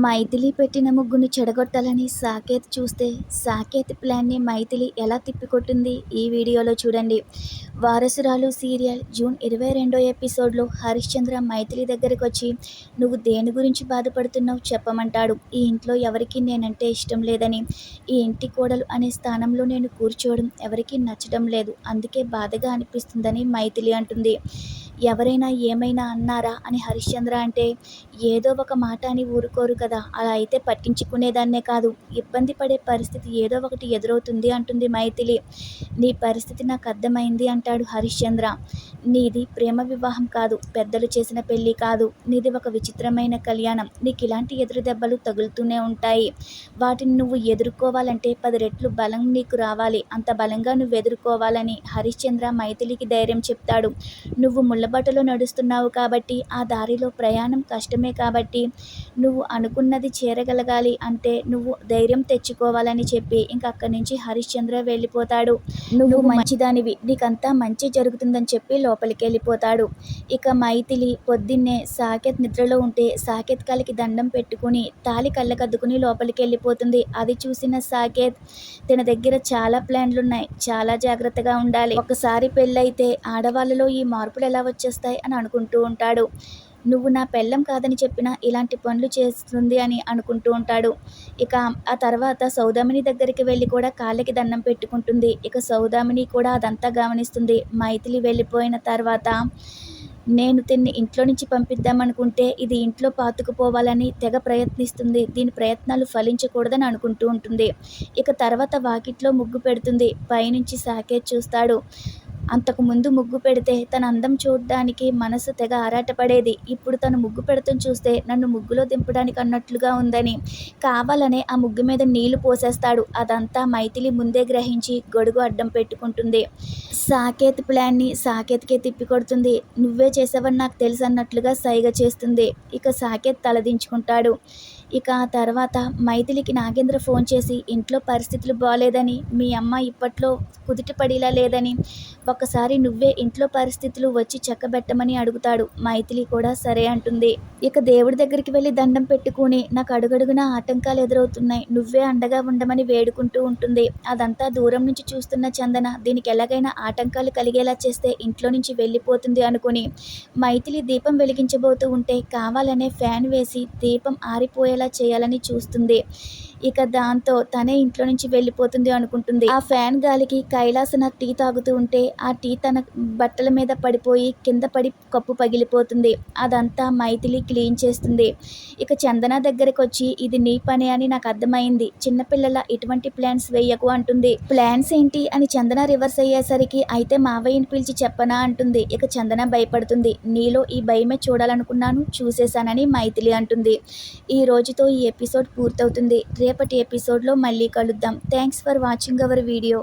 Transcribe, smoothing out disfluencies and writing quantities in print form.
మైథిలి పెట్టిన ముగ్గుని చెడగొట్టాలని సాకేత్ చూస్తే, సాకేత్ ప్లాన్ని మైథిలి ఎలా తిప్పికొట్టింది ఈ వీడియోలో చూడండి. వారసురాలు సీరియల్ జూన్ 22 ఎపిసోడ్లో హరిశ్చంద్ర మైథిలి దగ్గరకొచ్చి, నువ్వు దేని గురించి బాధపడుతున్నావు చెప్పమంటాడు. ఈ ఇంట్లో ఎవరికీ నేనంటే ఇష్టం లేదని, ఈ ఇంటి కోడలు అనే స్థానంలో నేను కూర్చోవడం ఎవరికీ నచ్చడం లేదు, అందుకే బాధగా అనిపిస్తుందని మైథిలి అంటుంది. ఎవరైనా ఏమైనా అన్నారా అని హరిశ్చంద్ర అంటే, ఏదో ఒక మాట అని ఊరుకోరు కదా, అలా అయితే పట్టించుకునేదాన్నే కాదు, ఇబ్బంది పడే పరిస్థితి ఏదో ఒకటి ఎదురవుతుంది అంటుంది మైథిలి. నీ పరిస్థితి నాకు అర్థమైంది అంటాడు హరిశ్చంద్ర. నీది ప్రేమ వివాహం కాదు, పెద్దలు చేసిన పెళ్లి కాదు, నీది ఒక విచిత్రమైన కళ్యాణం. నీకు ఇలాంటి ఎదురు దెబ్బలు తగులుతూనే ఉంటాయి. వాటిని నువ్వు ఎదుర్కోవాలంటే 10 రెట్లు బలం నీకు రావాలి, అంత బలంగా నువ్వు ఎదుర్కోవాలని హరిశ్చంద్ర మైథిలికి ధైర్యం చెప్తాడు. నువ్వు ముళ్ళబాటలో నడుస్తున్నావు కాబట్టి, ఆ దారిలో ప్రయాణం కష్టమే కాబట్టి, నువ్వు అనుకున్నది చేరగలగాలి అంటే నువ్వు ధైర్యం తెచ్చుకోవాలని చెప్పి ఇంక అక్కడి నుంచి హరిశ్చంద్ర వెళ్ళిపోతాడు. నువ్వు మంచిదానివి, నీకంతా మంచి జరుగుతుందని చెప్పి లోపలికి వెళ్ళిపోతాడు. ఇక మైథిలి పొద్దున్నే సాకేత్ నిద్రలో ఉంటే సాకేత్ కాలికి దండం పెట్టుకుని తాళి కళ్ళకద్దుకుని లోపలికి వెళ్ళిపోతుంది. అది చూసిన సాకేత్, తన దగ్గర చాలా ప్లాన్లున్నాయి, చాలా జాగ్రత్తగా ఉండాలి, ఒకసారి పెళ్ళైతే ఆడవాళ్ళలో ఈ మార్పులు ఎలా వచ్చేస్తాయి అని అనుకుంటూ ఉంటాడు. నువ్వు నా పెళ్ళం కాదని చెప్పినా ఇలాంటి పనులు చేస్తుంది అని అనుకుంటూ ఉంటాడు. ఇక ఆ తర్వాత సౌదామిని దగ్గరికి వెళ్ళి కూడా కాళ్ళకి దండం పెట్టుకుంటుంది. ఇక సౌదామిని కూడా అదంతా గమనిస్తుంది. మైథిలి వెళ్ళిపోయిన తర్వాత, నేను తిన్ని ఇంట్లో నుంచి పంపిద్దామనుకుంటే ఇది ఇంట్లో పాతుకుపోవాలని తెగ ప్రయత్నిస్తుంది, దీని ప్రయత్నాలు ఫలించకూడదని అనుకుంటూ ఉంటుంది. ఇక తర్వాత వాకిట్లో ముగ్గు పెడుతుంది. పైనుంచి సాకేత్ చూస్తాడు. అంతకుముందు ముగ్గు పెడితే తన అందం చూడ్డానికి మనసు తెగ ఆరాటపడేది, ఇప్పుడు తను ముగ్గు పెడతం చూస్తే నన్ను ముగ్గులో దింపడానికి అన్నట్లుగా ఉందని కావాలనే ఆ ముగ్గు మీద నీళ్లు పోసేస్తాడు. అదంతా మైథిలి ముందే గ్రహించి గొడుగు అడ్డం పెట్టుకుంటుంది. సాకేత్ ప్లాన్ని సాకేత్కే తిప్పికొడుతుంది. నువ్వే చేసావని నాకు తెలుసు అన్నట్లుగా సైగ చేస్తుంది. ఇక సాకేత్ తలదించుకుంటాడు. ఇక ఆ తర్వాత మైథిలికి నాగేంద్ర ఫోన్ చేసి, ఇంట్లో పరిస్థితులు బాలేదని, మీ అమ్మ ఇప్పట్లో కుదుటపడిలా లేదని, ఒకసారి నువ్వే ఇంట్లో పరిస్థితులు వచ్చి చక్కబెట్టమని అడుగుతాడు. మైథిలి కూడా సరే అంటుంది. ఇక దేవుడి దగ్గరికి వెళ్ళి దండం పెట్టుకుని, నాకు అడుగడుగునా ఆటంకాలు ఎదురవుతున్నాయి, నువ్వే అండగా ఉండమని వేడుకుంటూ ఉంటుంది. అదంతా దూరం నుంచి చూస్తున్న చందన, దీనికి ఎలాగైనా ఆటంకాలు కలిగేలా చేస్తే ఇంట్లో నుంచి వెళ్ళిపోతుంది అనుకుని మైథిలి దీపం వెలిగించబోతూ ఉంటే కావాలనే ఫ్యాన్ వేసి దీపం ఆరిపోయేలా చేయాలని చూస్తుంది. ఇక దాంతో తనే ఇంట్లో నుంచి వెళ్ళిపోతుంది అనుకుంటుంది. ఆ ఫ్యాన్ గాలికి కైలాసన టీ తాగుతూ ఉంటే ఆ టీ తన బట్టల మీద పడిపోయి కింద పడి కప్పు పగిలిపోతుంది. అదంతా మైథిలి క్లీన్ చేస్తుంది. ఇక చందన దగ్గరకు వచ్చి, ఇది నీ పనే అని నాకు అర్థమైంది, చిన్నపిల్లల ఇటువంటి ప్లాన్స్ వేయకు అంటుంది. ప్లాన్స్ ఏంటి అని చందన రివర్స్ అయ్యేసరికి, అయితే మావయ్యని పిలిచి చెప్పనా అంటుంది. ఇక చందన భయపడుతుంది. నీలో ఈ భయమే చూడాలనుకున్నాను, చూసేశానని మైథిలి అంటుంది. ఈ రోజుతో ఈ ఎపిసోడ్ పూర్తవుతుంది. రేపటి ఎపిసోడ్లో మళ్ళీ కలుద్దాం. Thanks for watching our video.